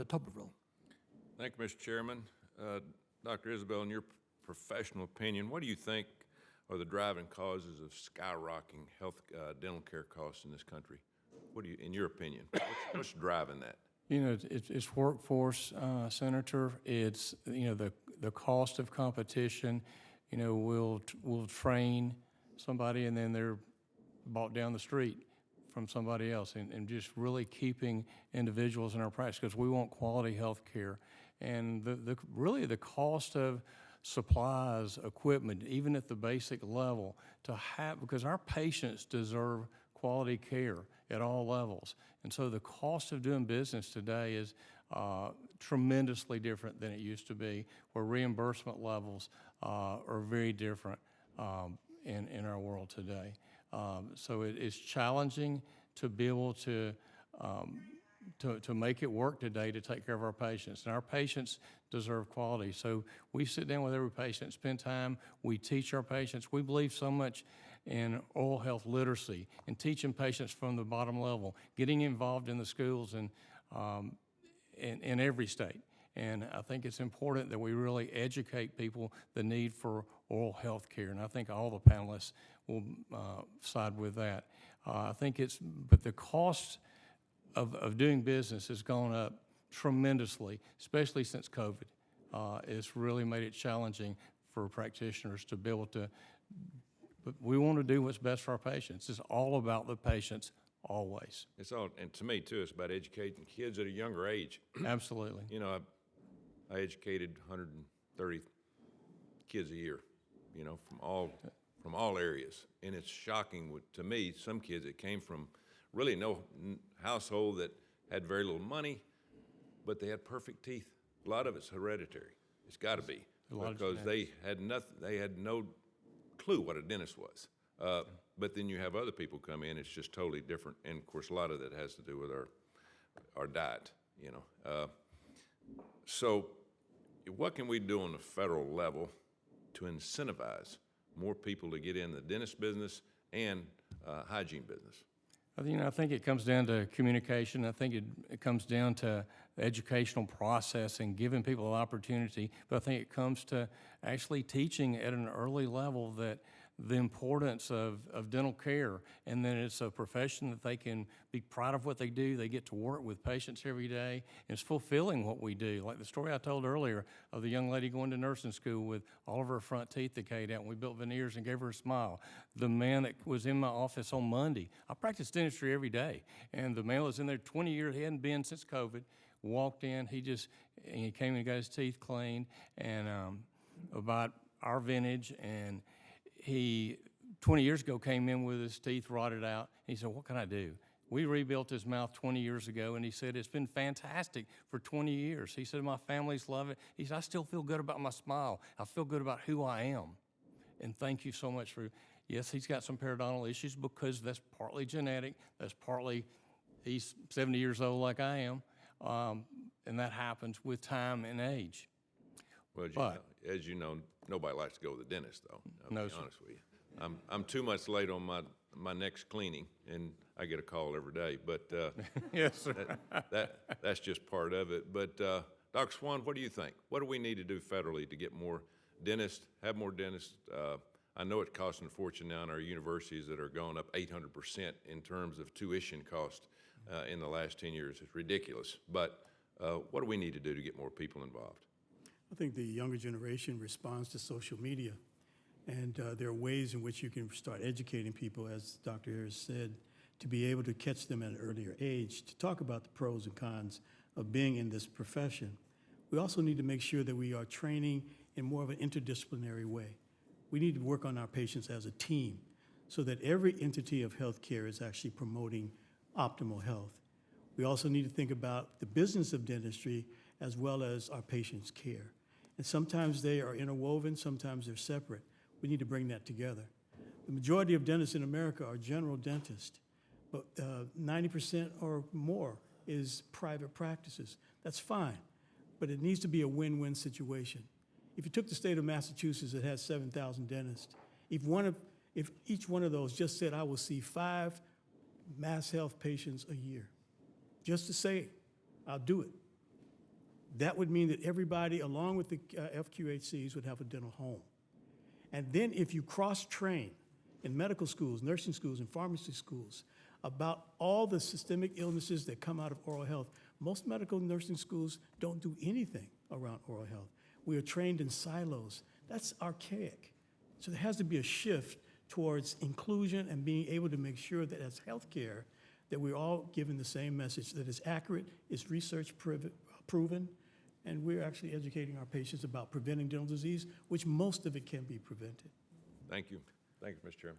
to Tuberville. Thank you, Mr. Chairman. Dr. Isabel, in your professional opinion, what do you think are the driving causes of skyrocketing health dental care costs in this country? What do you, in your opinion, what's driving that? You know, it's workforce, Senator. It's, you know, the cost of competition. You know, we'll train somebody and then they're bought down the street from somebody else, and just really keeping individuals in our practice, because we want quality health care. And really the cost of supplies, equipment, even at the basic level, to have, because our patients deserve quality care at all levels. And so the cost of doing business today is tremendously different than it used to be, where reimbursement levels are very different in our world today. So it is challenging to be able to make it work today to take care of our patients. And our patients deserve quality. So we sit down with every patient, spend time, we teach our patients. We believe so much in oral health literacy and teaching patients from the bottom level, getting involved in the schools and in every state. And I think it's important that we really educate people the need for oral health care. And I think all the panelists will side with that. I think but the cost of doing business has gone up tremendously, especially since COVID. It's really made it challenging for practitioners to be able to, but we want to do what's best for our patients. It's all about the patients always. It's all, and to me too, it's about educating kids at a younger age. Absolutely. You know, I educated 130 kids a year, you know, from all areas. And it's shocking to me, some kids that came from really no household that had very little money, but they had perfect teeth. A lot of it's hereditary. It's got to be, because they had nothing. They had no clue what a dentist was. But then you have other people come in. It's just totally different. And of course, a lot of that has to do with our diet. You know, so what can we do on the federal level to incentivize more people to get in the dentist business and hygiene business? You know, I think it comes down to communication. I think it comes down to the educational process and giving people an opportunity. But I think it comes to actually teaching at an early level that the importance of dental care, and then it's a profession that they can be proud of what they do. They get to work with patients every day, and it's fulfilling what we do. Like the story I told earlier of the young lady going to nursing school with all of her front teeth decayed out, and we built veneers and gave her a smile. The man that was in my office on Monday, I practice dentistry every day, and the man was in there 20 years, he hadn't been since COVID, walked in, he came and got his teeth cleaned, and about our vintage, and he, 20 years ago, came in with his teeth rotted out. He said, "What can I do?" We rebuilt his mouth 20 years ago, and he said, "It's been fantastic for 20 years. He said, "My families love it." He said, "I still feel good about my smile. I feel good about who I am." And thank you so much for, yes, he's got some periodontal issues because that's partly genetic. That's partly, he's 70 years old like I am, and that happens with time and age. Well, as you know, nobody likes to go to the dentist, though. I'll No, be honest with you. I'm 2 months late on my next cleaning, and I get a call every day. But yes, sir. that's just part of it. But Dr. Swan, what do you think? What do we need to do federally to get more dentists, have more dentists? I know it's costing a fortune now in our universities that are going up 800% in terms of tuition cost in the last 10 years. It's ridiculous. But what do we need to do to get more people involved? I think the younger generation responds to social media, and there are ways in which you can start educating people, as Dr. Harris said, to be able to catch them at an earlier age, to talk about the pros and cons of being in this profession. We also need to make sure that we are training in more of an interdisciplinary way. We need to work on our patients as a team so that every entity of healthcare is actually promoting optimal health. We also need to think about the business of dentistry as well as our patients' care. And sometimes they are interwoven, sometimes they're separate. We need to bring that together. The majority of dentists in America are general dentists, but 90% or more is private practices. That's fine, but it needs to be a win-win situation. If you took the state of Massachusetts that has 7,000 dentists, if each one of those just said, "I will see 5 mass health patients a year," just to say, "I'll do it," That would mean that everybody, along with the FQHCs, would have a dental home. And then if you cross-train in medical schools, nursing schools, and pharmacy schools about all the systemic illnesses that come out of oral health, most medical nursing schools don't do anything around oral health. We are trained in silos. That's archaic. So there has to be a shift towards inclusion and being able to make sure that as healthcare, that we're all given the same message, that is accurate, is research proven, and we're actually educating our patients about preventing dental disease, which most of it can be prevented. Thank you. Thank you, Mr. Chairman.